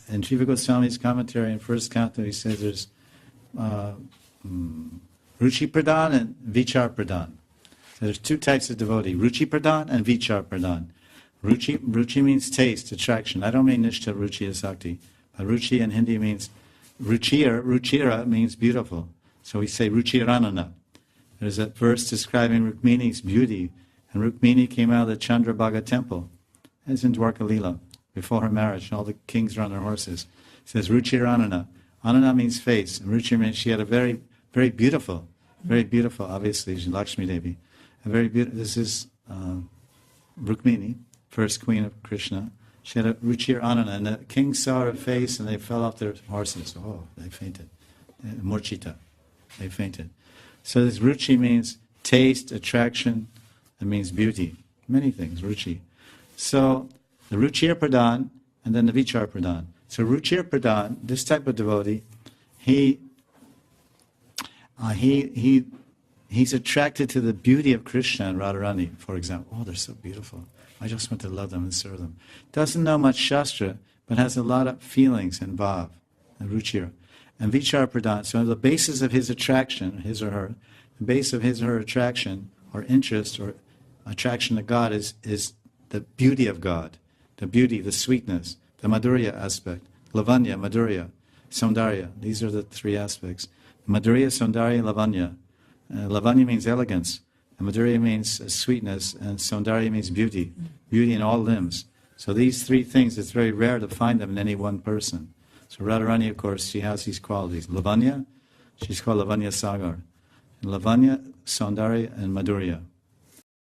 In Jiva Goswami's commentary in first canto, he says there's Ruchi Pradhan and Vichar Pradhan. So there's two types of devotee, Ruchi Pradhan and Vichar Pradhan. Ruchi means taste, attraction. I don't mean Nishta Ruchi Asakti. But Ruchi in Hindi means, Ruchira means beautiful. So we say Ruchiranana. There's a verse describing Rukmini's beauty. And Rukmini came out of the Chandrabhaga temple. It's in Dwarka Leela, before her marriage. And all the kings were on their horses. It says Ruchiranana. Anana means face. And Ruchi means she had a very, very beautiful, obviously, Lakshmi Devi. A very beautiful, this is Rukmini, first queen of Krishna. She had a Ruchir Anana, and the king saw her face and they fell off their horses. Oh, they fainted. Murchita, they fainted. So this Ruchi means taste, attraction, it means beauty. Many things, Ruchi. So the Ruchir Pradhan and then the Vichar Pradhan. So Ruchir Pradhan, this type of devotee, he's attracted to the beauty of Krishna and Radharani, for example. Oh, they're so beautiful. I just want to love them and serve them. Doesn't know much Shastra, but has a lot of feelings and bhav, and ruchira. And Vichar Pradhan, so the basis of his attraction, his or her, the base of his or her attraction, or interest, or attraction to God is the beauty of God. The beauty, the sweetness, the Madhurya aspect. Lavanya, Madhurya, Saundarya. These are the three aspects. Madhurya, Saundarya, Lavanya. Lavanya means elegance. And Madhurya means sweetness, and Saundarya means beauty. Beauty in all limbs. So these three things, it's very rare to find them in any one person. So Radharani, of course, she has these qualities. Lavanya, she's called Lavanya Sagar. And Lavanya, Saundarya, and Madhurya.